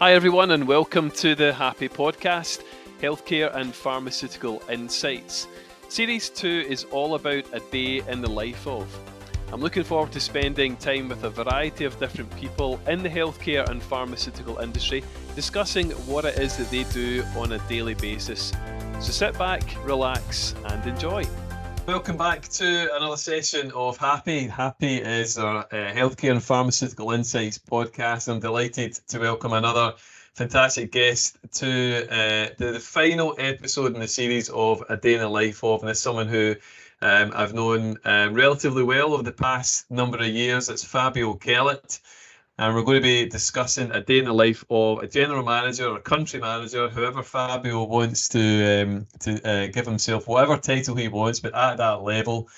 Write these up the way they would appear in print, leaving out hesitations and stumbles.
Hi everyone and welcome to the HaPi podcast, Healthcare and Pharmaceutical Insights. Series 2 is all about a day in the life of. I'm looking forward to spending time with a variety of different people in the healthcare and pharmaceutical industry, discussing what it is that they do on a daily basis. So sit back, relax and enjoy. Welcome back to another session of HaPi. HaPi is our Healthcare and Pharmaceutical Insights podcast. I'm delighted to welcome another fantastic guest to the final episode in the series of A Day in the Life of, and it's someone who I've known relatively well over the past number of years. It's Fabio Kellet. And we're going to be discussing a day in the life of a general manager or country manager, whoever Fabio wants to give himself, whatever title he wants, but at that level.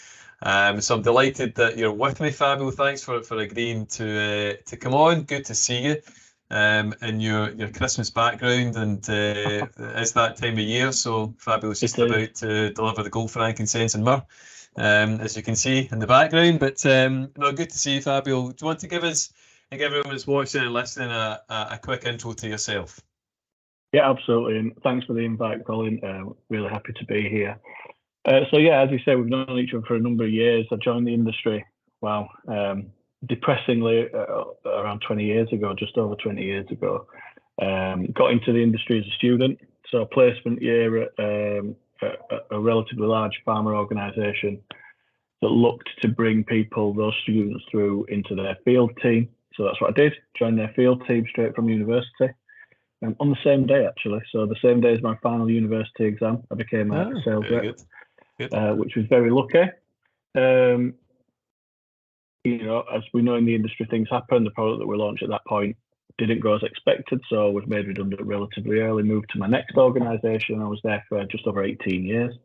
So I'm delighted that you're with me, Fabio. Thanks for agreeing to come on. Good to see you in your Christmas background, and it's that time of year. So Fabio's just about to deliver the gold, frankincense, and myrrh, as you can see in the background. But no, good to see you, Fabio. Do you want to give us, I think everyone that's watching and listening, a quick intro to yourself? Yeah, absolutely. And thanks for the invite, Colin. Really happy to be here. So yeah, as you say, we've known each other for a number of years. I joined the industry, depressingly around 20 years ago, just over 20 years ago. Got into the industry as a student. So placement year at a relatively large pharma organisation that looked to bring those students through into their field team. So that's what I did, joined their field team straight from university. On the same day, actually. So the same day as my final university exam, I became a sales rep, which was very lucky. As we know in the industry, things happen. The product that we launched at that point didn't go as expected, so I was made redundant relatively early, moved to my next organisation. I was there for just over 18 years.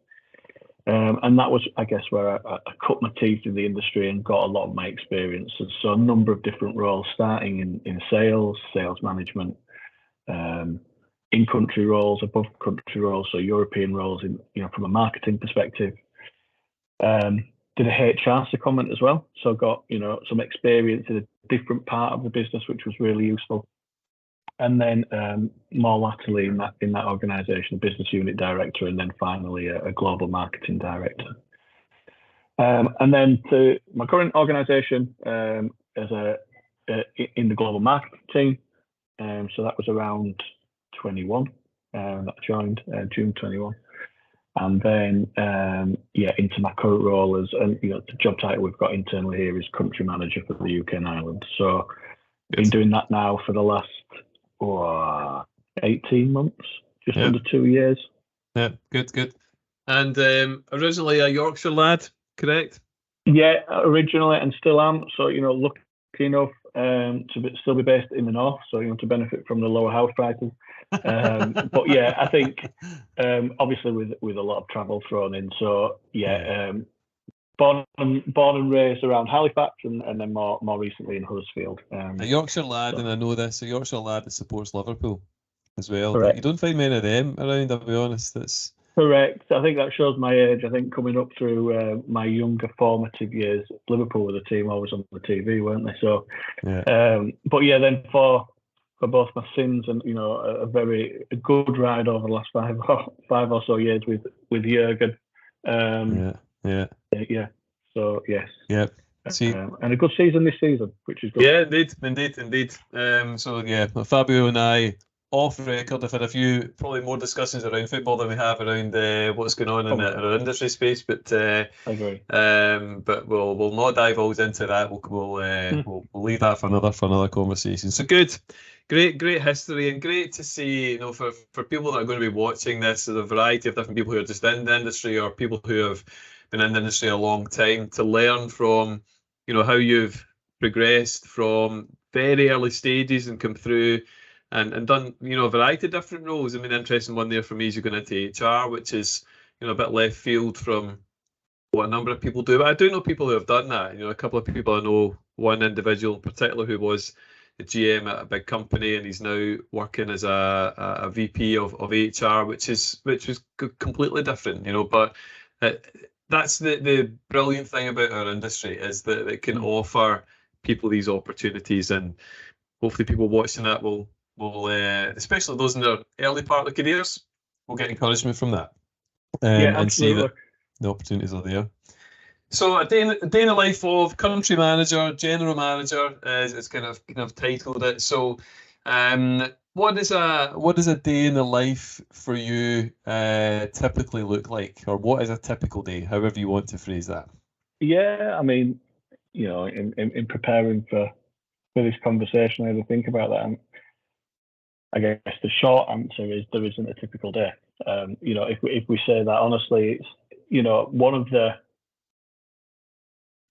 And that was, I guess, where I cut my teeth in the industry and got a lot of my experiences. So a number of different roles, starting in sales management, in-country roles, above-country roles, so European roles, from a marketing perspective. Did a HR secondment as well, so got some experience in a different part of the business, which was really useful. And then more latterly in that organisation, a business unit director, and then finally a global marketing director. And then to my current organisation in the global marketing team. So that was around 21 that I joined, June 21. And then into my current role as, the job title we've got internally here is country manager for the UK and Ireland. So been doing that now for the last 18 months, just under 2 years. Yeah, good. And originally a Yorkshire lad, correct? Yeah, originally, and still am. So, lucky enough to still be based in the north, so, to benefit from the lower house prices. But yeah, I think obviously with a lot of travel thrown in. So born and raised around Halifax, and then more recently in Huddersfield. A Yorkshire lad, and I know this, a Yorkshire lad that supports Liverpool as well. Correct. You don't find many of them around, I'll be honest. That's correct. I think that shows my age. I think coming up through my younger formative years, Liverpool were the team always on the TV, weren't they? So, but yeah, then for both my sins and a very good ride over the last five or so years with Jurgen. So yes. Yeah. See, and a good season this season, which is good. Yeah, indeed. Fabio and I, off record, have had a few probably more discussions around football than we have around what's going on in our industry space. But I agree. But we'll not divulge into that. We'll leave that for another conversation. So good. Great history, and great to see, for people that are going to be watching this, there's a variety of different people who are just in the industry or people who have been in the industry a long time, to learn from, how you've progressed from very early stages and come through and done, a variety of different roles. I mean, the interesting one there for me is you're going into HR, which is, a bit left field from what a number of people do. But I do know people who have done that. A couple of people I know, one individual in particular who was the GM at a big company, and he's now working as a VP of HR, which was completely different, But that's the brilliant thing about our industry, is that it can offer people these opportunities, and hopefully people watching that will will, especially those in their early part of their careers, will get encouragement from that. Yeah, and see absolutely. that the opportunities are there. So a day in the life of country manager, general manager, is kind of titled it. So, what does a day in the life for you typically look like, or what is a typical day, however you want to phrase that? Yeah, I mean, you know, in preparing for this conversation, I had to think about that. And I guess the short answer is there isn't a typical day. You know, if we say that honestly, it's, you know, one of the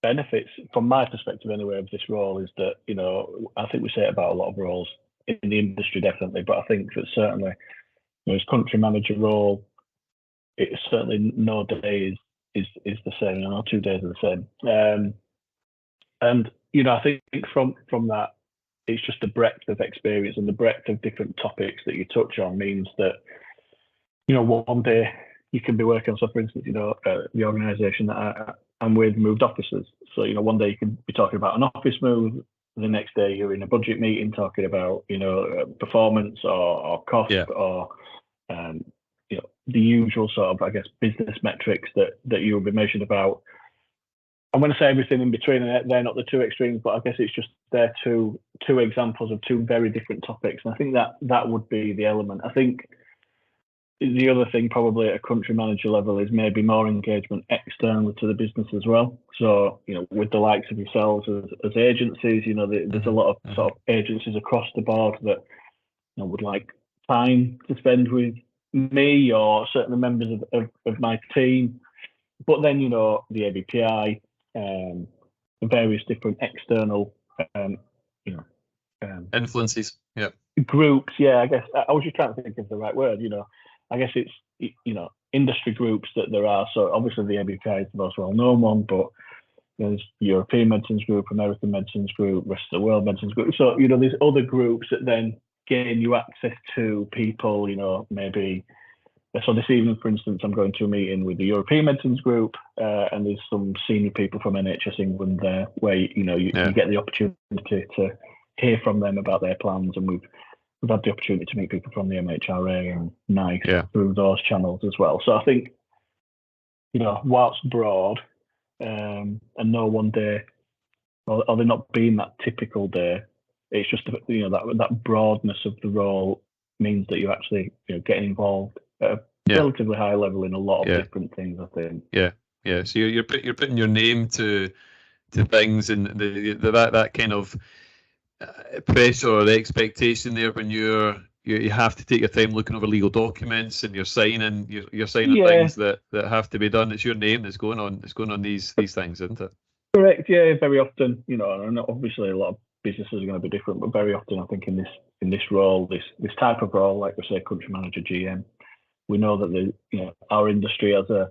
benefits from my perspective anyway of this role is that, you know, I think we say it about a lot of roles in the industry definitely, but I think that certainly, you know, as country manager role, it's certainly no day is the same, you know, 2 days are the same. And you know, I think from that, it's just the breadth of experience and the breadth of different topics that you touch on means that, you know, one day you can be working on, so for instance, you know, the organisation that I'm with moved offices. So, you know, one day you can be talking about an office move, the next day you're in a budget meeting talking about, you know, performance or cost or, you know, the usual sort of, I guess, business metrics that you'll be measured about. And when I say everything in between, they're not the two extremes, but I guess it's just they're two examples of two very different topics. And I think that would be the element. I think the other thing probably at a country manager level is maybe more engagement externally to the business as well. So, you know, with the likes of yourselves as agencies, you know, there's a lot of sort of agencies across the board that, you know, would like time to spend with me or certain members of my team. But then, you know, the ABPI, various different external, you know, influences, groups. Yeah, I guess I was just trying to think of the right word. You know, I guess it's, you know, industry groups that there are. So obviously the ABPI is the most well-known one, but there's European Medicines Group, American Medicines Group, Rest of the World Medicines Group. So, you know, there's other groups that then gain you access to people, you know, maybe. So this evening, for instance, I'm going to a meeting with the European Medicines Group, and there's some senior people from NHS England there, where you get the opportunity to hear from them about their plans, and we've had the opportunity to meet people from the MHRA and NICE through those channels as well. So I think, you know, whilst broad, and no one day, or there not being that typical day, it's just, you know, that broadness of the role means that you actually, you know, get involved at a relatively high level in a lot of different things, I think. So you're putting your name to things, and that kind of pressure or the expectation there when you have to take your time looking over legal documents, and you're signing things that have to be done. It's your name that's going on these things, isn't it? Correct. Yeah. Very often, you know, and obviously a lot of businesses are going to be different, but very often I think in this role, this type of role, like we say, country manager, GM, we know that our industry has a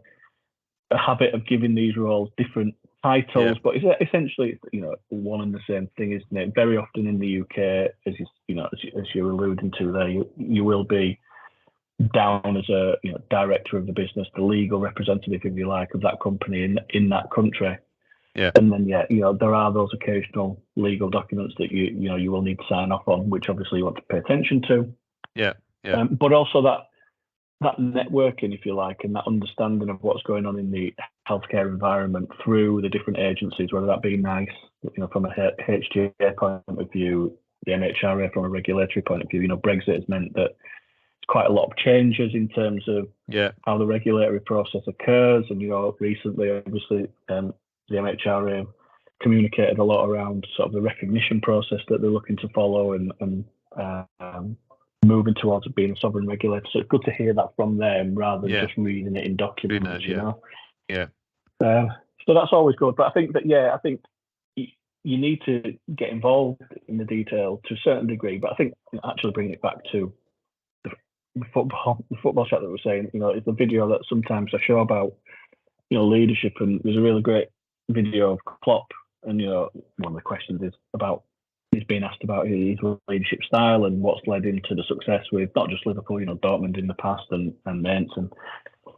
habit of giving these roles different titles, but it's essentially, you know, one and the same thing, isn't it? Very often in the UK, as you're alluding to there, you will be down as a, you know, director of the business, the legal representative, if you like, of that company in that country. Yeah. And then, you know, there are those occasional legal documents that you will need to sign off on, which obviously you want to pay attention to. Yeah. But also that networking, if you like, and that understanding of what's going on in the healthcare environment through the different agencies, whether that be NICE, you know, from a HGA point of view, the MHRA from a regulatory point of view. You know, Brexit has meant that quite a lot of changes in terms of how the regulatory process occurs. And, you know, recently, obviously, the MHRA communicated a lot around sort of the recognition process that they're looking to follow and moving towards being a sovereign regulator. So it's good to hear that from them rather than just reading it in documents, you know? Yeah. So that's always good. But I think you need to get involved in the detail to a certain degree. But I think actually bringing it back to the football chat that we're saying, you know, it's the video that sometimes I show about, you know, leadership, and there's a really great video of Klopp, and, you know, one of the questions is about, he's being asked about his leadership style and what's led him to the success with not just Liverpool, you know, Dortmund in the past and Mainz and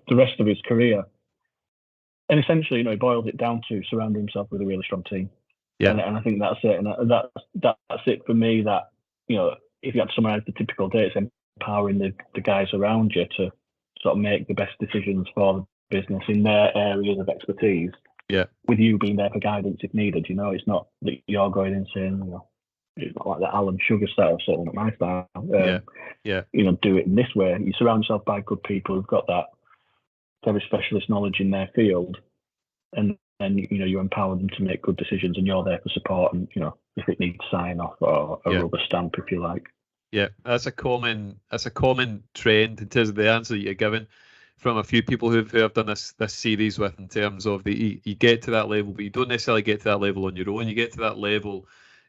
the rest of his career. And essentially, you know, he boils it down to surrounding himself with a really strong team. Yeah. And I think that's it. And that's it for me, that, you know, if you had to summarize the typical day, it's empowering the guys around you to sort of make the best decisions for the business in their areas of expertise. Yeah. With you being there for guidance if needed, it's not that you're going in saying, it's not like the Alan Sugar style, certainly not my style. Do it in this way. You surround yourself by good people who've got that very specialist knowledge in their field, and then you empower them to make good decisions, and you're there for support, and if it needs sign off or a rubber stamp, if you like. Yeah, that's a common trend in terms of the answer that you're giving from a few people who have done this series with, in terms of you get to that level, but you don't necessarily get to that level on your own. You get to that level,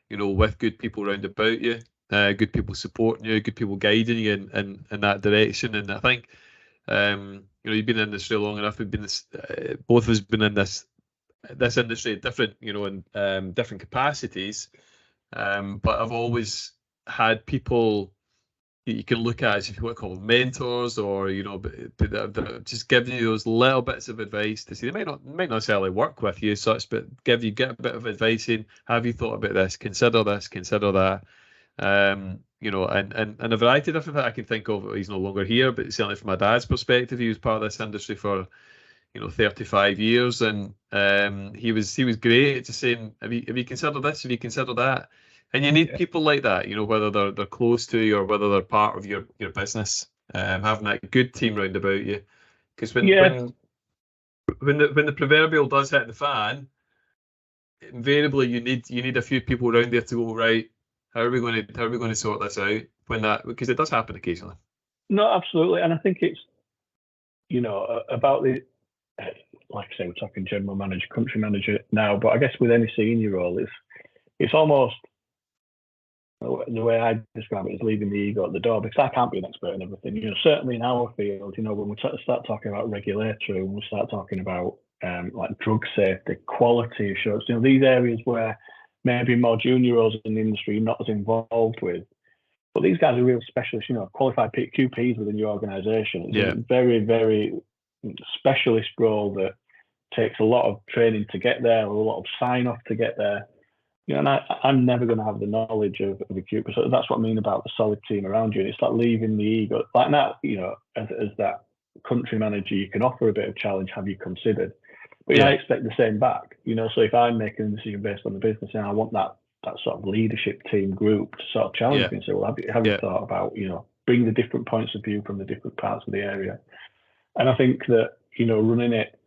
with good people round about you, good people supporting you, good people guiding you in that direction. And I think, you've been in this industry long enough. We've been both of us been in this industry at different, in different capacities. But I've always had people you can look at as, if you want to call them mentors, or just giving you those little bits of advice to see. They might not necessarily work with you as such, but get a bit of advice in. Have you thought about this? Consider this, consider that. And a variety of different things I can think of. He's no longer here, but certainly from my dad's perspective, he was part of this industry for 35 years, and he was great at just saying, have you considered this? Have you considered that? And you need people like that, whether they're close to you or whether they're part of your business, having that good team round about you. Because when the proverbial does hit the fan, invariably you need a few people around there to go, right, how are we going to sort this out, because it does happen occasionally. No, absolutely. And I think it's about the, like I say, we're talking general manager, country manager now, but I guess with any senior role, it's almost, the way I describe it is leaving the ego at the door, because I can't be an expert in everything. Certainly in our field, when we start talking about regulatory, when we start talking about like drug safety, quality assurance, these areas where maybe more junior roles in the industry you're not as involved with. But these guys are real specialists, qualified QPs within your organisation. It's a very, very specialist role that takes a lot of training to get there, a lot of sign-off to get there. And I'm never going to have the knowledge of a QP. So that's what I mean about the solid team around you. And it's like leaving the ego. Like now, as that country manager, you can offer a bit of challenge. Have you considered? But I expect the same back. So if I'm making a decision based on the business, and I want that sort of leadership team group to sort of challenge me and say, well, have you thought about, bring the different points of view from the different parts of the area? And I think that, running it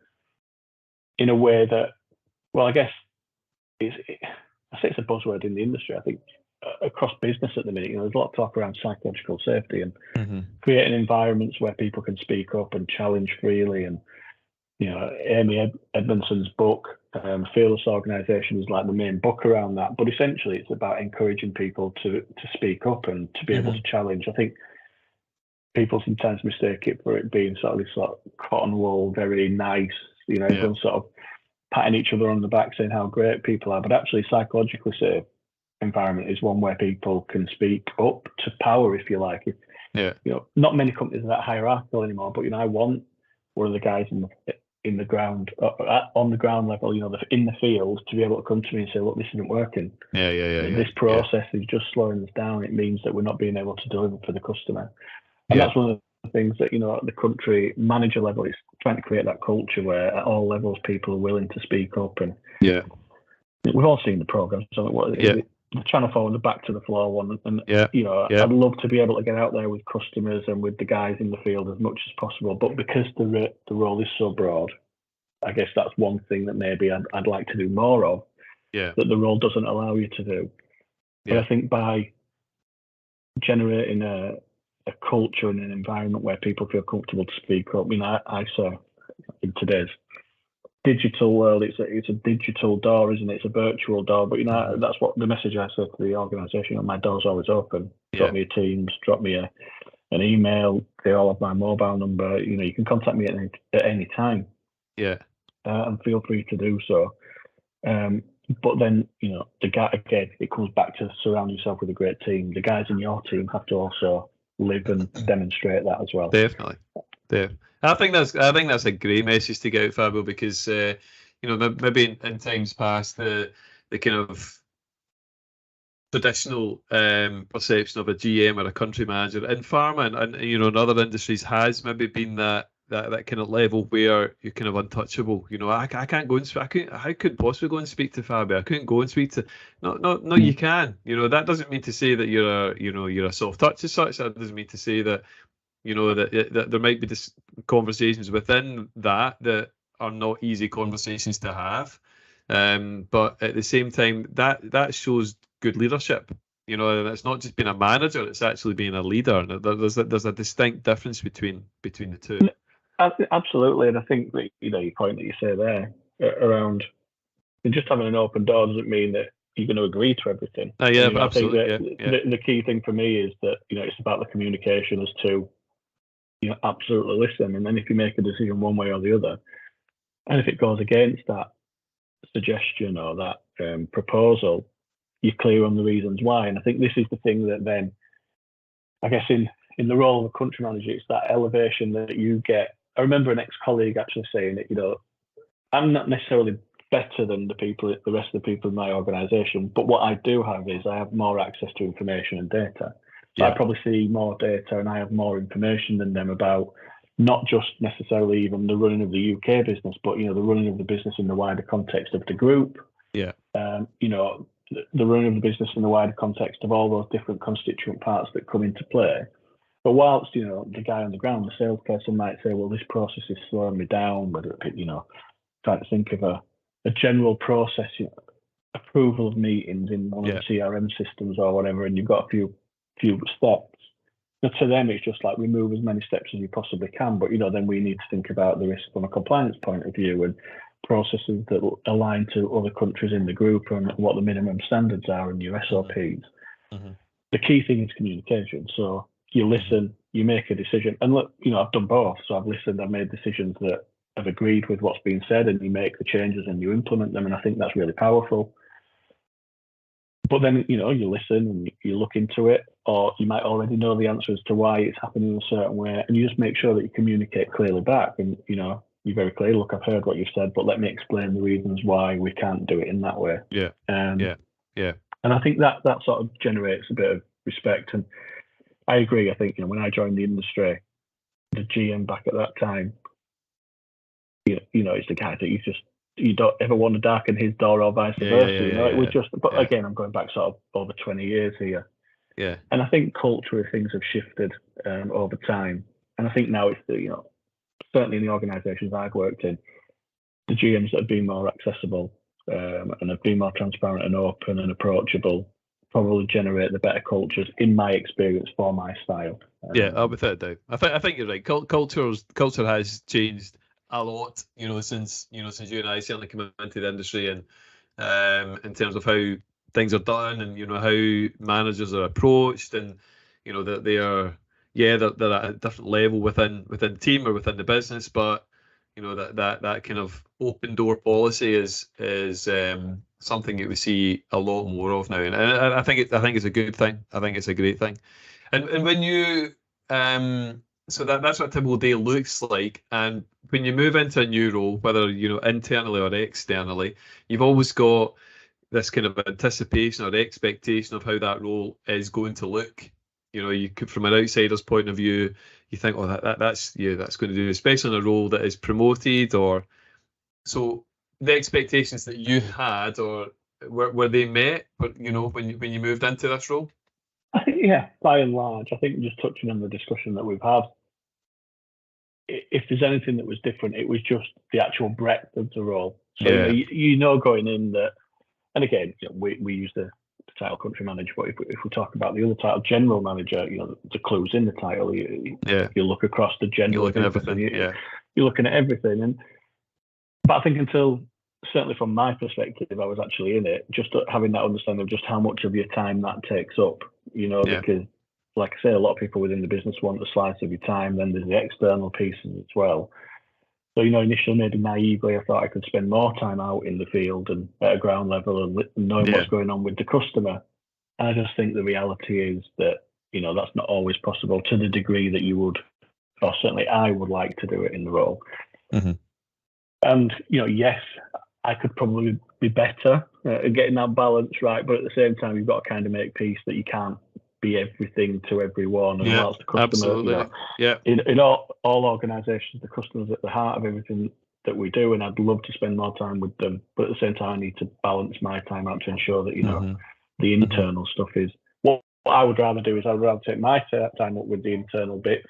in a way that, well, I guess I say it's a buzzword in the industry. I think across business at the minute, there's a lot of talk around psychological safety and creating environments where people can speak up and challenge freely. And, Amy Edmondson's book, Fearless Organisation, is like the main book around that. But essentially, it's about encouraging people to speak up and to be able to challenge. I think people sometimes mistake it for it being sort of cotton wool, very nice, everyone sort of patting each other on the back, saying how great people are. But actually, psychologically safe environment is one where people can speak up to power, if you like. Not many companies are that hierarchical anymore, but I want one of the guys in the ground, on the ground level, in the field, to be able to come to me and say, look, this isn't working. This process is just slowing us down. It means that we're not being able to deliver for the customer. And that's one of the things that, at the country manager level, is trying to create that culture where at all levels people are willing to speak up. And we've all seen the programs. So the Channel 4 and the Back to the Floor one. And, I'd love to be able to get out there with customers and with the guys in the field as much as possible. But because the role is so broad, I guess that's one thing that maybe I'd like to do more of, that the role doesn't allow you to do. But I think by generating a culture and an environment where people feel comfortable to speak up, I say in today's digital world, it's a digital door, isn't it? It's a virtual door, but that's what the message I say to the organisation. My door's always open. Drop me a Teams, drop me an email. They all have my mobile number. You can contact me at any time. And feel free to do so. But then the guy, again, it comes back to surround yourself with a great team. The guys in your team have to also live and demonstrate that as well. Definitely. I think that's a great message to get out, Fabio, because maybe in times past the kind of traditional perception of a GM or a country manager in pharma and in other industries has maybe been that kind of level where you're kind of untouchable. I can't go and speak. I could possibly go and speak to Fabio. I couldn't go and speak to. No, you can. That doesn't mean to say that you're a soft touch as such. That doesn't mean to say that that there might be conversations within that are not easy conversations to have. But at the same time, that shows good leadership. And it's not just being a manager; it's actually being a leader. And there's a distinct difference between the two. Absolutely, and I think that your point that you say there around just having an open door doesn't mean that you're going to agree to everything. Yeah, absolutely. I think that the key thing for me is that it's about the communication as to absolutely listen, and then if you make a decision one way or the other, and if it goes against that suggestion or that proposal, you're clear on the reasons why. And I think this is the thing that then, I guess in the role of a country manager, it's that elevation that you get. I remember an ex-colleague actually saying that, I'm not necessarily better than the rest of the people in my organisation, but what I do have is I have more access to information and data. So I probably see more data and I have more information than them about not just necessarily even the running of the UK business, but the running of the business in the wider context of the group. Yeah. The running of the business in the wider context of all those different constituent parts that come into play. But whilst, the guy on the ground, the salesperson might say, well, this process is slowing me down, whether it be, trying to think of a general process, approval of meetings in one of the CRM systems or whatever, and you've got a few steps. But to them, it's just like remove as many steps as you possibly can. But, then we need to think about the risk from a compliance point of view and processes that align to other countries in the group and what the minimum standards are and your SOPs. Mm-hmm. The key thing is communication. So you listen, you make a decision. And look, I've done both. So I've listened, I've made decisions that have agreed with what's being said, and you make the changes and you implement them. And I think that's really powerful. But then, you listen and you look into it, or you might already know the answer as to why it's happening in a certain way. And you just make sure that you communicate clearly back. And, you're very clear, look, I've heard what you've said, but let me explain the reasons why we can't do it in that way. Yeah. Yeah. And I think that sort of generates a bit of respect. And I agree. I think, when I joined the industry, the GM back at that time, it's the guy that you don't ever want to darken his door or vice versa. It was just, but again, I'm going back sort of over 20 years here. Yeah. And I think culturally things have shifted over time. And I think now it's certainly in the organisations I've worked in, the GMs that have been more accessible and have been more transparent and open and approachable probably generate the better cultures, in my experience, for my style. Without a doubt. I think you're right. Culture has changed a lot, since you and I certainly came into the industry, and in terms of how things are done, and how managers are approached, and that they are they're at a different level within the team or within the business, but that kind of open door policy is something that we see a lot more of now, and I think it's a good thing. I think it's a great thing, and when you so that's what a typical day looks like. And when you move into a new role, whether internally or externally, you've always got this kind of anticipation or expectation of how that role is going to look. You could, from an outsider's point of view, you think, oh, that's going to do, especially in a role that is promoted. Or so the expectations that you had, or were they met? But when you moved into this role, I think by and large, I think just touching on the discussion that we've had, if there's anything that was different, it was just the actual breadth of the role. So going in that, and again, we use the title country manager, but if we talk about the other title, general manager, the clues in the title. You look across the general. You're looking at everything. You're looking at everything, but I think until, certainly from my perspective, I was actually in it, just having that understanding of just how much of your time that takes up. Because, like I say, a lot of people within the business want a slice of your time. Then there's the external pieces as well. So, initially maybe naively, I thought I could spend more time out in the field and at a ground level and knowing what's going on with the customer. And I just think the reality is that, that's not always possible to the degree that you would, or certainly I would like to do it in the role. Mm-hmm. And, yes, I could probably be better and getting that balance right. But at the same time, you've got to kind of make peace that you can't be everything to everyone, and whilst the customer, absolutely. In all organisations, the customer's at the heart of everything that we do, and I'd love to spend more time with them. But at the same time, I need to balance my time out to ensure that the internal stuff is what I would rather do. Is I'd rather take my time up with the internal bits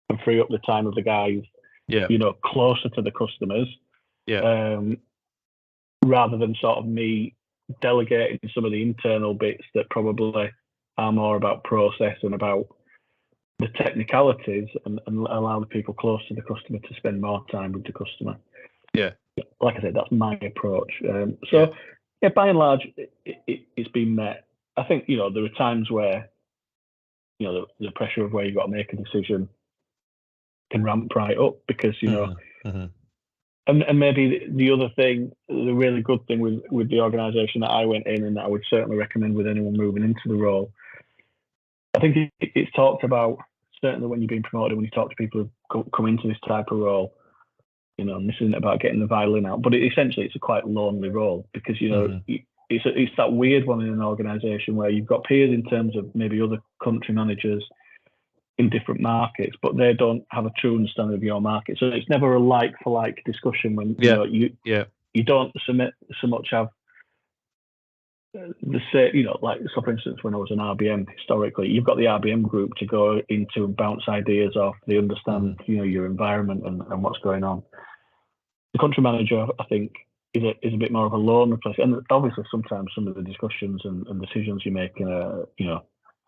and free up the time of the guys, closer to the customers, rather than sort of me delegating some of the internal bits that probably are more about process and about the technicalities, and allow the people close to the customer to spend more time with the customer. Yeah. Like I said, that's my approach. By and large, it's been met. I think, there are times where, the pressure of where you've got to make a decision can ramp right up because, and maybe the other thing, the really good thing with the organisation that I went in, and that I would certainly recommend with anyone moving into the role, I think it's talked about, certainly when you're being promoted, when you talk to people who come into this type of role, and this isn't about getting the violin out, but essentially it's a quite lonely role because, it's that weird one in an organisation where you've got peers in terms of maybe other country managers in different markets, but they don't have a true understanding of your market. So it's never a like for like discussion when you don't so much have the same, like, so for instance, when I was an RBM historically, you've got the RBM group to go into and bounce ideas off. They understand, your environment and what's going on. The country manager, I think, is a bit more of a lonely place. And obviously sometimes some of the discussions and decisions you make are,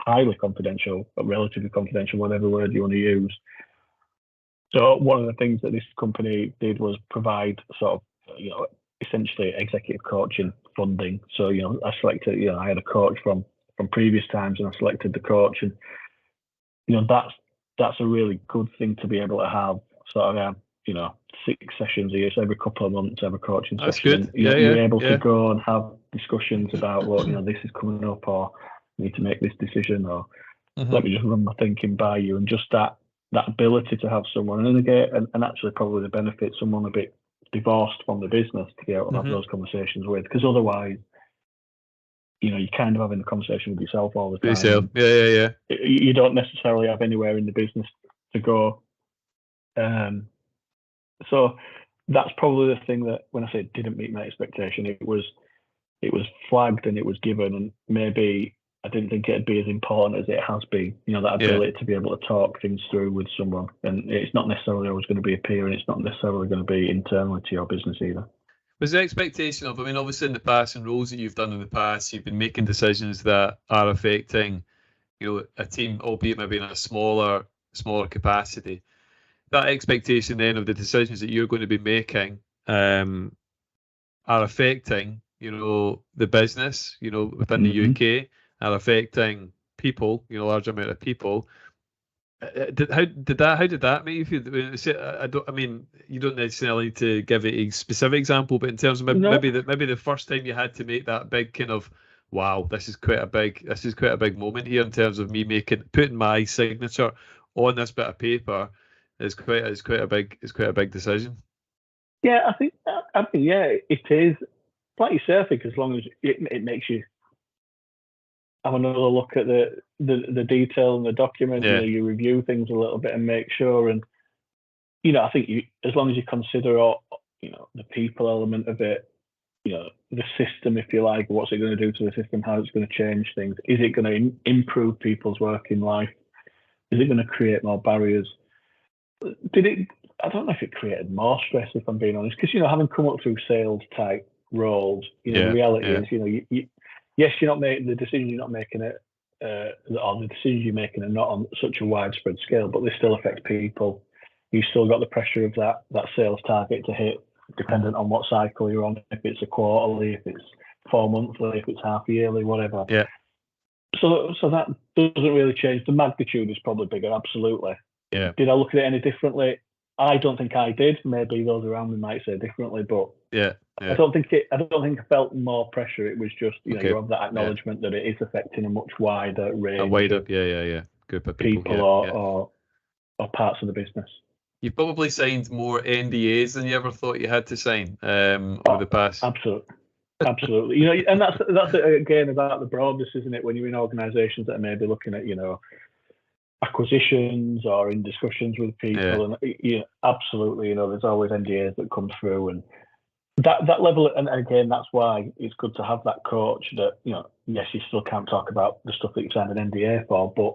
highly confidential, or relatively confidential, whatever word you want to use. So one of the things that this company did was provide sort of, essentially executive coaching funding. So, I selected, I had a coach from previous times, and I selected the coach, and, that's a really good thing to be able to have. Sort of, 6 sessions a year, so every couple of months, have a coaching That's session. good. You're able to go and have discussions about, well, this is coming up, or need to make this decision, or let me just run my thinking by you, and just that ability to have someone, and actually probably the benefit someone a bit divorced from the business to be able to have those conversations with, because otherwise, you're kind of having a conversation with yourself all the time. You don't necessarily have anywhere in the business to go. So that's probably the thing that, when I say it didn't meet my expectation, it was flagged and it was given, and maybe I didn't think it'd be as important as it has been. That ability to be able to talk things through with someone, and it's not necessarily always going to be a peer, and it's not necessarily going to be internally to your business either. Was the expectation of, obviously in the past, and roles that you've done in the past, you've been making decisions that are affecting, a team, albeit maybe in a smaller capacity. That expectation then of the decisions that you're going to be making are affecting, the business, within the UK, are affecting people, a large amount of people. How did that make you feel? You don't necessarily need to give a specific example, but in terms of maybe the first time you had to make that big kind of, wow, this is quite a big moment here in terms of me putting my signature on this bit of paper. It's quite a big decision. Yeah, I think it is. Like you say, I think as long as it makes you have another look at the detail in the document, you review things a little bit and make sure, and I think as long as you consider the people element of it, the system, if you like, what's it going to do to the system, how it's going to change things, is it going to improve people's working life, is it going to create more barriers? I don't know if it created more stress, if I'm being honest, because having come up through sales type roles, the reality is, yes, you're not making the decisions you're not making it, or the decisions you're making are not on such a widespread scale, but they still affect people. You've still got the pressure of that sales target to hit, dependent on what cycle you're on, if it's a quarterly, if it's 4 monthly, if it's half yearly, whatever. Yeah. So that doesn't really change. The magnitude is probably bigger, absolutely. Yeah. Did I look at it any differently? I don't think I did. Maybe those around me might say differently, but I don't think I felt more pressure. It was just you have that acknowledgement that it is affecting a much wider range. Group of people or parts of the business. You've probably signed more NDAs than you ever thought you had to sign over the past. Absolutely. Absolutely. You know, and that's again about the broadness, isn't it? When you're in organisations that are maybe looking at, you know, acquisitions or in discussions with people, and you know, absolutely, you know, there's always NDAs that come through, and that level, and again, that's why it's good to have that coach that, you know, yes, you still can't talk about the stuff that you've signed an NDA for, but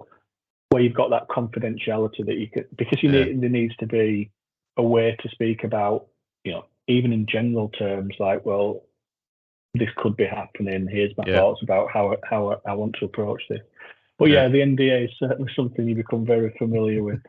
where you've got that confidentiality that you could, because there needs to be a way to speak about, you know, even in general terms, like, well, this could be happening. Here's my thoughts about how I want to approach this. But the NDA is certainly something you become very familiar with.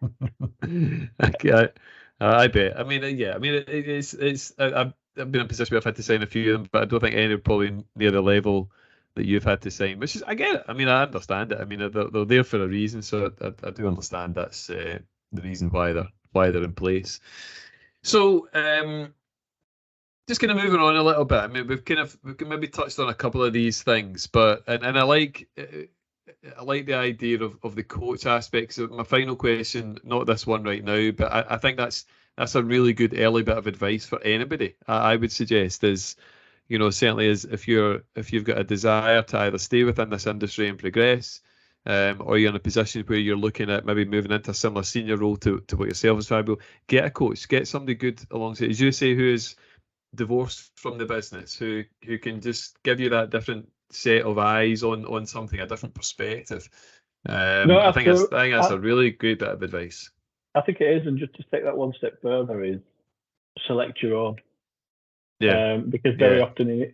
I bet. I mean, it's. I've been in a position where I've had to sign a few of them, but I don't think any are probably near the level that you've had to sign. Which is, I get it. I mean, I understand it. I mean, they're there for a reason, so I do understand that's the reason why they're in place. So, just kind of moving on a little bit. I mean, we've maybe touched on a couple of these things, but and I like the idea of the coach aspects. So my final question, not this one right now, but I think that's a really good early bit of advice for anybody. I would suggest is, you know, certainly is if you've got a desire to either stay within this industry and progress, or you're in a position where you're looking at maybe moving into a similar senior role to what yourself is, Fabio, get a coach, get somebody good alongside, as you say, who is divorced from the business, who can just give you that different set of eyes on something, a different perspective. I think that's a really great bit of advice. I think it is, and just to take that one step further is select your own. Because very often,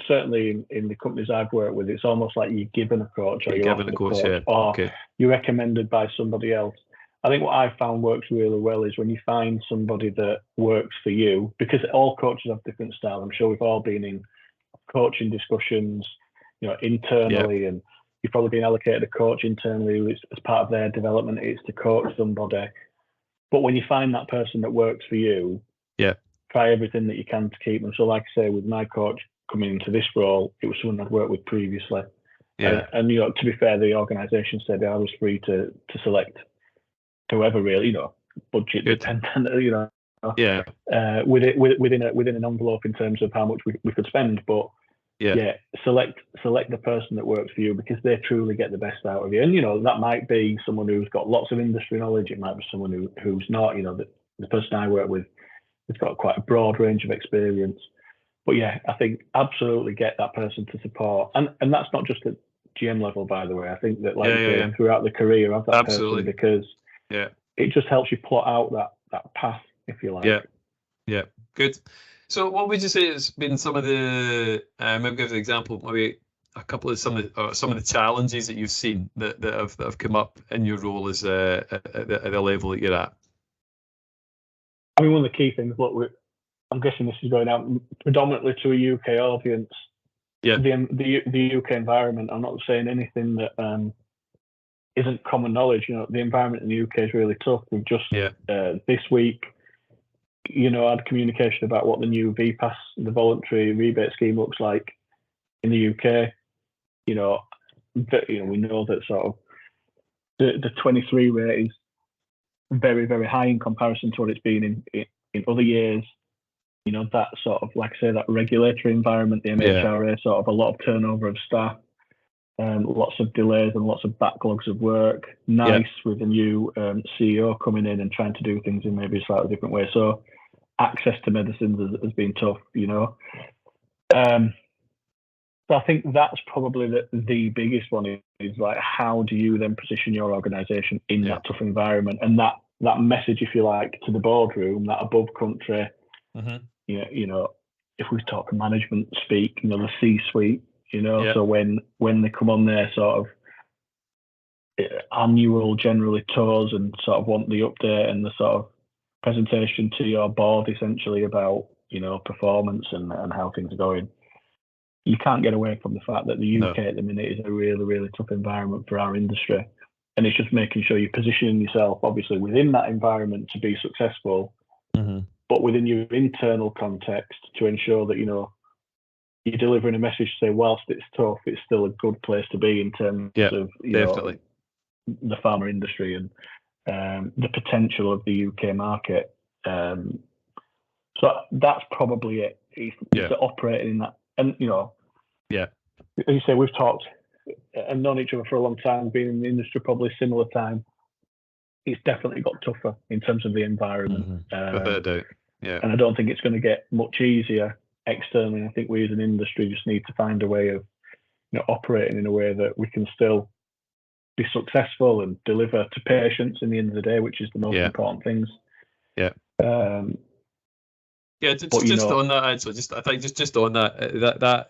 certainly in the companies I've worked with, it's almost like you're given a coach, or you're given a coach, or you're recommended by somebody else. I think what I found works really well is when you find somebody that works for you, because all coaches have different styles. I'm sure we've all been in coaching discussions, you know, internally, and you've probably been allocated a coach internally as part of their development. It's to coach somebody. But when you find that person that works for you, try everything that you can to keep them. So like I say, with my coach coming into this role, it was someone I'd worked with previously. And you know, to be fair, the organisation said I was free to select whoever, really, you know, budget dependent, you know, within an envelope in terms of how much we could spend. But select the person that works for you, because they truly get the best out of you. And you know, that might be someone who's got lots of industry knowledge. It might be someone who's not. You know, the person I work with has got quite a broad range of experience. But I think absolutely get that person to support, and that's not just at GM level, by the way. I think that throughout the career, have that person, because it just helps you plot out that path, if you like. Yeah, good. So what would you say has been some of the, maybe give an example, maybe a couple of some of the challenges that you've seen that have come up in your role as at the level that you're at? I mean, one of the key things, I'm guessing this is going out predominantly to a UK audience. The UK environment, I'm not saying anything that isn't common knowledge. You know, the environment in the UK is really tough. We've just this week, you know, had communication about what the new VPAS, the voluntary rebate scheme, looks like in the UK. You know, we know that sort of the 23 rate is very, very high in comparison to what it's been in other years. You know, that sort of, like I say, that regulatory environment, the MHRA, sort of a lot of turnover of staff, lots of delays and lots of backlogs of work. With the new CEO coming in and trying to do things in maybe a slightly different way. So access to medicines has been tough, you know. So I think that's probably the biggest one is like, how do you then position your organisation in that tough environment, and that message, if you like, to the boardroom, that above country. You know, if we talk management speak, you know, the C-suite, you know, so when they come on their sort of annual generally tours and sort of want the update and the sort of presentation to your board, essentially, about, you know, performance and how things are going, you can't get away from the fact that the UK at the minute is a really, really tough environment for our industry. And it's just making sure you're positioning yourself, obviously, within that environment to be successful, but within your internal context to ensure that, you know, you're delivering a message to say, whilst it's tough, it's still a good place to be in terms of, you know, the pharma industry and the potential of the UK market. So that's probably it. It's operating And Yeah. as you say, we've talked and known each other for a long time, been in the industry probably similar time. It's definitely got tougher in terms of the environment. Without a doubt. Yeah. And I don't think it's going to get much easier externally. I think we as an industry just need to find a way of operating in a way that we can still be successful and deliver to patients in the end of the day, which is the most important things. Yeah. Just on that, actually, just on that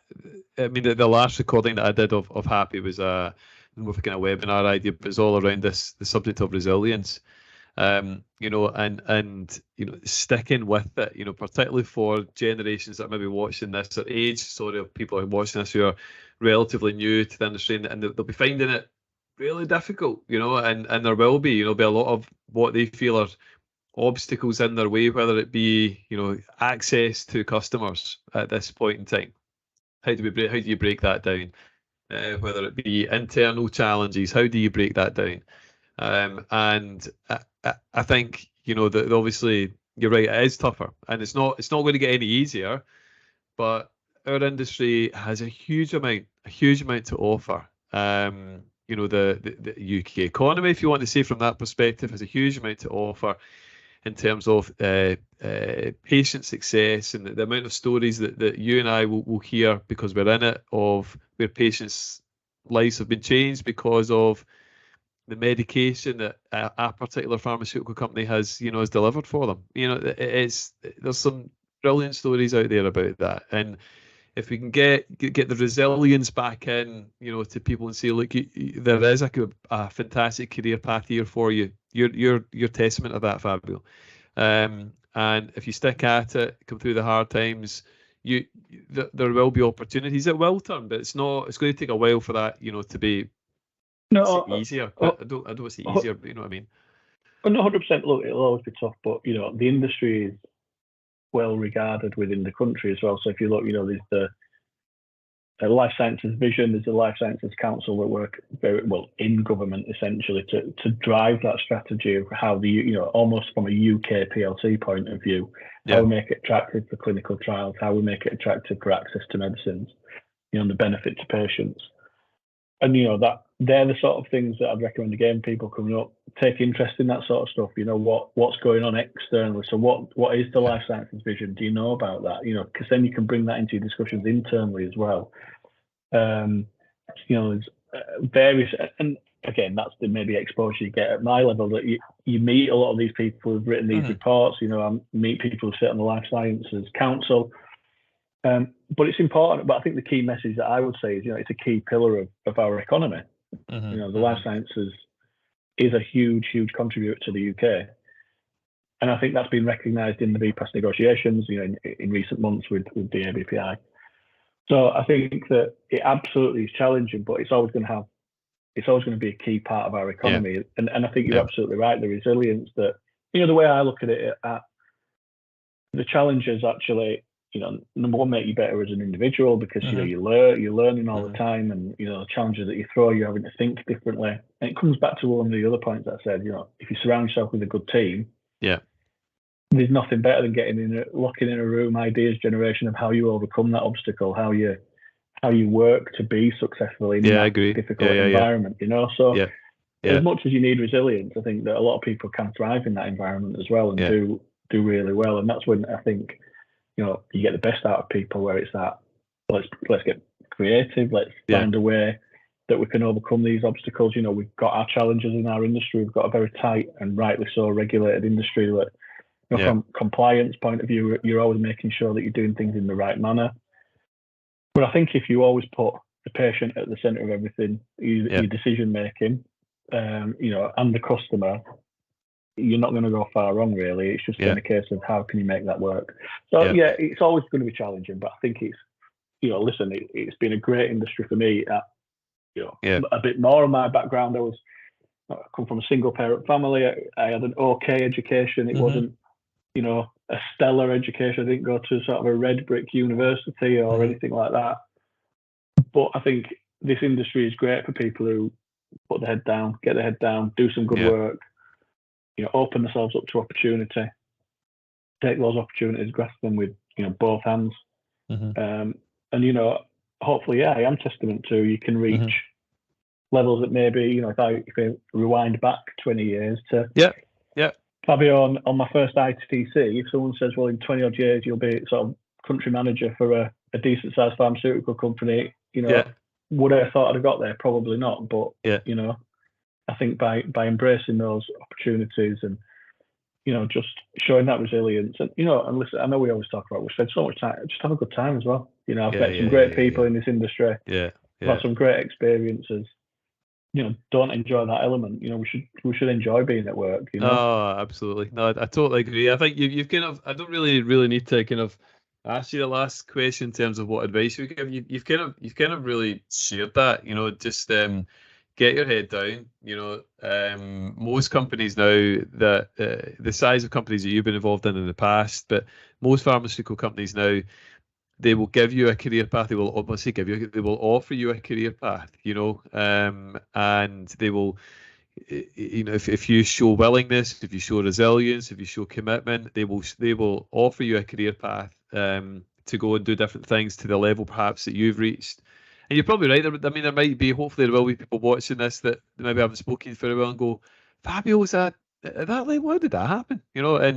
I mean, the last recording that I did of HaPi was more of a kind of webinar idea, but it's all around the subject of resilience. And sticking with it, particularly for generations that may be watching this, or age, of people who are watching this who are relatively new to the industry, and they'll be finding it really difficult, and there will be a lot of what they feel are obstacles in their way, whether it be access to customers at this point in time. How do you break that down? Whether it be internal challenges, how do you break that down? And I think that obviously you're right, it is tougher, and it's not going to get any easier. But our industry has a huge amount to offer. The UK economy, if you want to say from that perspective, has a huge amount to offer in terms of patient success, and the amount of stories that you and I will hear because we're in it, of where patients' lives have been changed because of the medication that a particular pharmaceutical company has delivered for them. There's some brilliant stories out there about that, and if we can get the resilience back in, to people and say, look, there is a fantastic career path here for you. You're testament of that, Fabio. And if you stick at it, come through the hard times, there will be opportunities. It will turn, but it's going to take a while for that, to be easier. I don't want to say easier, but you know what I mean. No, 100%. Look, it'll always be tough, but the industry is well regarded within the country as well. So if you look, there's the Life Sciences Vision, there's the Life Sciences Council that work very well in government essentially to drive that strategy of how almost from a UK PLC point of view, how we make it attractive for clinical trials, how we make it attractive for access to medicines, and the benefit to patients. And that they're the sort of things that I'd recommend again, people coming up, take interest in that sort of stuff. What's going on externally. So what is the Life Sciences Vision? Do you know about that? Because then you can bring that into your discussions internally as well. There's various, and again, that's the maybe exposure you get at my level, that you meet a lot of these people who've written these reports. I meet people who sit on the Life Sciences Council. But it's important. But I think the key message that I would say is, it's a key pillar of our economy. The life sciences is a huge, huge contributor to the UK, and I think that's been recognised in the VPAS negotiations, in recent months with the ABPI. So I think that it absolutely is challenging, but it's always going to be a key part of our economy. And I think you're absolutely right. The resilience that the way I look at it, the challenges actually. Number one, make you better as an individual because you're learning all the time, and the challenges that you throw, you're having to think differently. And it comes back to one of the other points that I said. If you surround yourself with a good team, there's nothing better than locking in a room, ideas generation of how you overcome that obstacle, how you work to be successful in that difficult environment. So as much as you need resilience, I think that a lot of people can thrive in that environment as well and do really well. And that's when I think. You get the best out of people, where it's that let's get creative, let's find a way that we can overcome these obstacles. We've got our challenges in our industry. We've got a very tight and rightly so regulated industry that, from compliance point of view, you're always making sure that you're doing things in the right manner. But I think if you always put the patient at the centre of everything, your decision making, and the customer, you're not going to go far wrong, really. It's just been a case of how can you make that work. So it's always going to be challenging, but I think it's, listen, it's been a great industry for me. A bit more of my background. I come from a single parent family. I had an okay education. It wasn't, a stellar education. I didn't go to sort of a red brick university or anything like that. But I think this industry is great for people who put their head down, get their head down, do some good work. Open themselves up to opportunity, take those opportunities, grasp them with both hands, And hopefully, I am testament to you can reach levels that maybe, if I rewind back 20 years to Fabio on my first ITC, if someone says, well, in 20 odd years you'll be sort of country manager for a decent sized pharmaceutical company, would I have thought I'd have got there? Probably not. But I think by embracing those opportunities and just showing that resilience and and listen, I know we always talk about we spend so much time, just have a good time as well. I've met some great people in this industry. I've had some great experiences. Don't enjoy that element. We should enjoy being at work. Oh, absolutely. No, I totally agree. I think you've kind of, I don't really need to kind of ask you the last question in terms of what advice you give. You've kind of really shared that. Just get your head down. Most companies now that the size of companies that you've been involved in the past, but most pharmaceutical companies now, they will give you a career path. They will obviously they will offer you a career path, and they will, if you show willingness, if you show resilience, if you show commitment, they will offer you a career path to go and do different things to the level perhaps that you've reached. And you're probably right. There might be, hopefully there will be people watching this that maybe haven't spoken for a while and go, Fabio, was that at that level? How did that happen? And I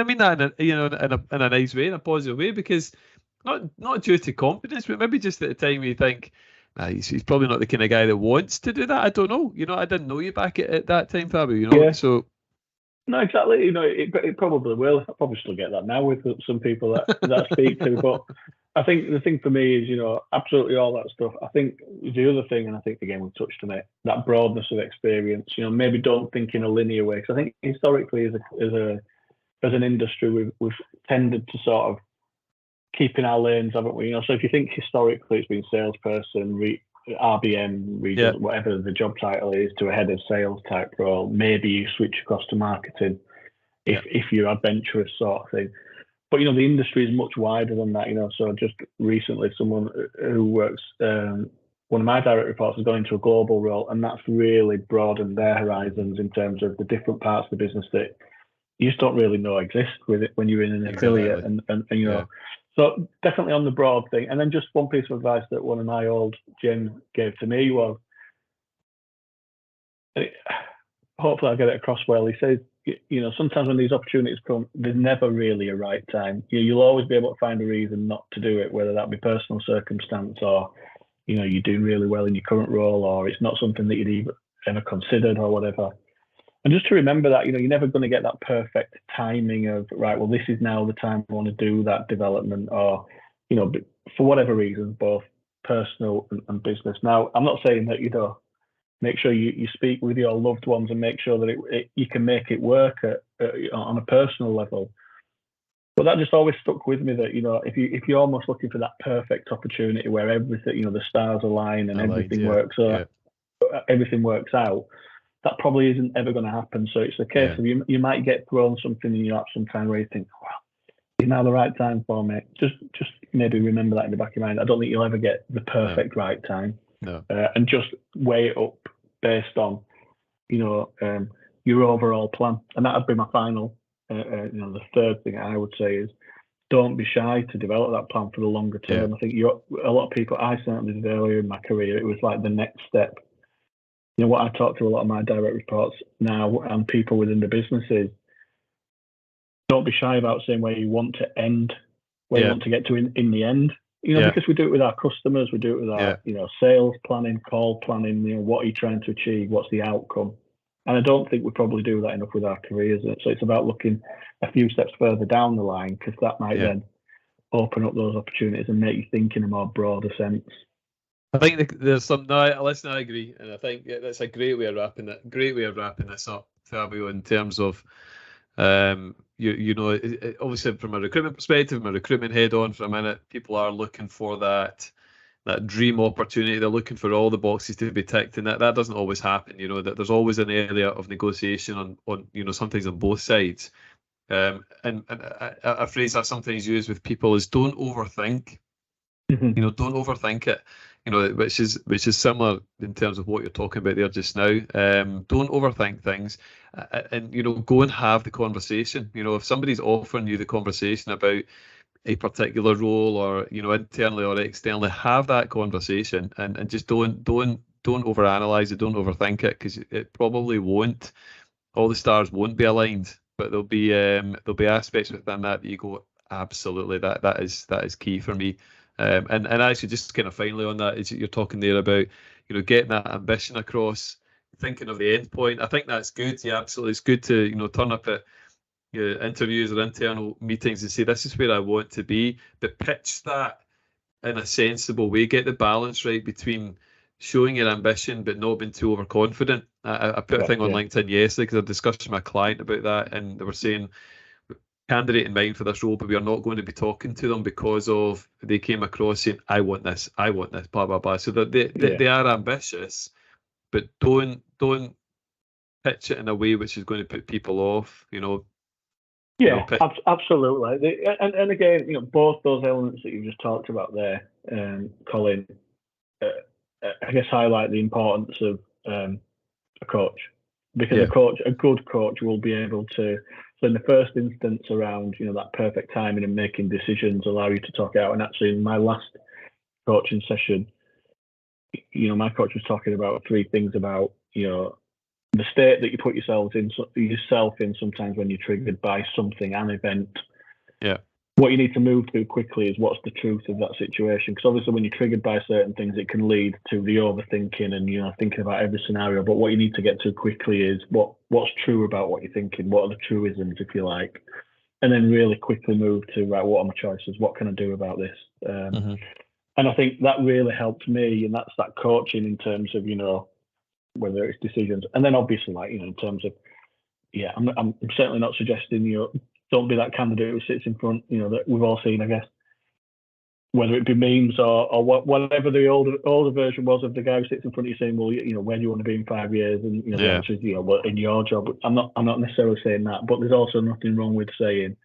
mean that in a nice way, in a positive way, because not due to competence, but maybe just at the time you think, nah, he's probably not the kind of guy that wants to do that. I don't know. I didn't know you back at that time, Fabio. So. No, exactly. It probably will. I probably still get that now with some people that I speak to. But I think the thing for me is, absolutely all that stuff. I think the other thing, and I think again we've touched on it, that broadness of experience. Maybe don't think in a linear way. Because I think historically, as an industry, we've tended to sort of keep in our lanes, haven't we? So if you think historically, it's been salesperson, RBM, regional, whatever the job title is, to a head of sales type role. Maybe you switch across to marketing if you're adventurous sort of thing. But the industry is much wider than that. So just recently, someone who works, one of my direct reports has gone into a global role, and that's really broadened their horizons in terms of the different parts of the business that you just don't really know exist with it when you're in an affiliate, and So definitely on the broad thing. And then just one piece of advice that one of my old gyms gave to me was, hopefully I get it across well. He says, sometimes when these opportunities come, there's never really a right time. You'll always be able to find a reason not to do it, whether that be personal circumstance or, you're doing really well in your current role, or it's not something that you'd ever considered or whatever. And just to remember that, you're never going to get that perfect timing of, right, well, this is now the time I want to do that development, or, for whatever reasons, both personal and business. Now, I'm not saying that, make sure you speak with your loved ones and make sure that you can make it work on a personal level. But that just always stuck with me that, if you're almost looking for that perfect opportunity where everything, the stars align and everything works out, that probably isn't ever going to happen. So it's a case of you might get thrown something in your lap sometime where you think, wow, is now the right time for me? Just maybe remember that in the back of your mind. I don't think you'll ever get the perfect right time. No. And just weigh it up based on, your overall plan. And that would be my final, the third thing I would say is don't be shy to develop that plan for the longer term. I think a lot of people, I certainly did earlier in my career, it was like the next step. What I talk to a lot of my direct reports now and people within the business is don't be shy about saying where you want to end, where you want to get to in the end. Because we do it with our customers, we do it with our, sales planning, call planning, what are you trying to achieve? What's the outcome? And I don't think we probably do that enough with our careers. So it's about looking a few steps further down the line, because that might then open up those opportunities and make you think in a more broader sense. I think there's some. No, listen, I agree, and I think that's a great way of wrapping it. Great way of wrapping this up, Fabio. In terms of, obviously from a recruitment perspective, from a recruitment head on for a minute, people are looking for that dream opportunity. They're looking for all the boxes to be ticked, and that doesn't always happen. That there's always an area of negotiation on sometimes on both sides. And a phrase I sometimes use with people is don't overthink. Don't overthink it. Which is similar in terms of what you're talking about there just now. Don't overthink things, and go and have the conversation. If somebody's offering you the conversation about a particular role, or internally or externally, have that conversation and just don't overanalyze it, don't overthink it, because it probably won't. All the stars won't be aligned, but there'll be aspects within that you go, absolutely, that is key for me. And actually, just kind of finally on that, is you're talking there about getting that ambition across, thinking of the end point. I think that's good. Yeah, absolutely, it's good to turn up at interviews or internal meetings and say, this is where I want to be, but pitch that in a sensible way. Get the balance right between showing your ambition but not being too overconfident. I put a thing on LinkedIn yesterday because I discussed with my client about that, and they were saying, candidate in mind for this role, but we are not going to be talking to them because of they came across saying, I want this, blah blah blah. So that they are ambitious, but don't pitch it in a way which is going to put people off. Absolutely. And again, both those elements that you just talked about there, Colin, I guess highlight the importance of a coach, because a good coach will be able to, so in the first instance around that perfect timing and making decisions, allow you to talk out. And actually, in my last coaching session, my coach was talking about 3 things about the state that you put yourself in sometimes when you're triggered by something, an event. Yeah. What you need to move through quickly is what's the truth of that situation. Because obviously when you're triggered by certain things, it can lead to the overthinking and, thinking about every scenario. But what you need to get to quickly is what's true about what you're thinking. What are the truisms, if you like? And then really quickly move to, right, what are my choices? What can I do about this? And I think that really helped me. And that's that coaching in terms of, whether it's decisions. And then obviously, in terms of, I'm certainly not suggesting, don't be that candidate who sits in front, that we've all seen, I guess, whether it be memes or whatever the older version was of the guy who sits in front of you saying, well, where do you want to be in 5 years? And, the answer is, well, in your job. I'm not necessarily saying that, but there's also nothing wrong with saying,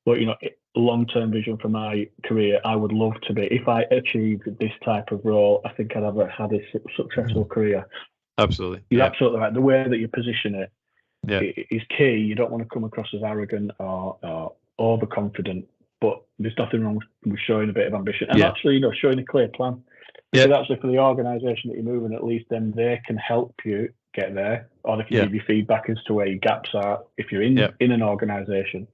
well, long-term vision for my career, I would love to be, if I achieved this type of role, I think I'd have had a successful career. Absolutely. You're absolutely right. The way that you position it is key. You don't want to come across as arrogant or overconfident, but there's nothing wrong with showing a bit of ambition and actually, showing a clear plan. Because actually for the organisation that you're moving, at least then they can help you get there, or they can give you feedback as to where your gaps are if you're in an organisation.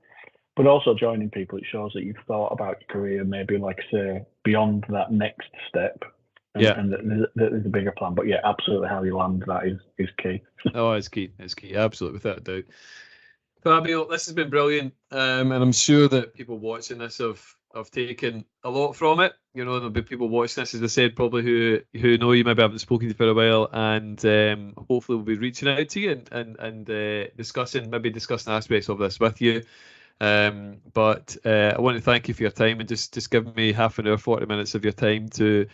But also joining people, it shows that you've thought about your career, maybe like say beyond that next step. And there's a bigger plan, but absolutely, how you land that is key. Oh, it's key. It's key. Absolutely, without a doubt. Fabio, this has been brilliant, and I'm sure that people watching this have taken a lot from it. There'll be people watching this, as I said, probably who know you, maybe haven't spoken to you for a while, and hopefully we'll be reaching out to you and discussing aspects of this with you. But I want to thank you for your time and just giving me half an hour, 40 minutes of your time to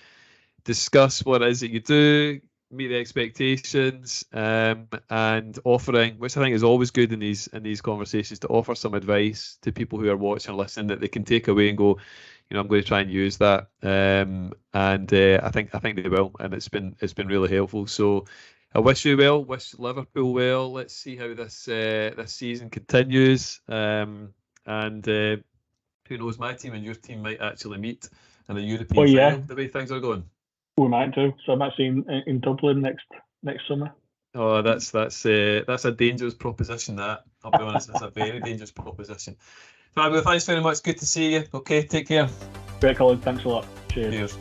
discuss what it is that you do, meet the expectations, and offering, which I think is always good in these conversations, to offer some advice to people who are watching or listening that they can take away and go, I'm going to try and use that. And I think they will, and it's been really helpful. So I wish you well, wish Liverpool well. Let's see how this season continues. And who knows, my team and your team might actually meet in the European final, the way things are going. We might do. So I'm actually in Dublin next summer. Oh, that's a dangerous proposition. That, I'll be honest, it's a very dangerous proposition. Fabio, thanks very much. Good to see you. Okay, take care. Great, Colin. Thanks a lot. Cheers. Cheers.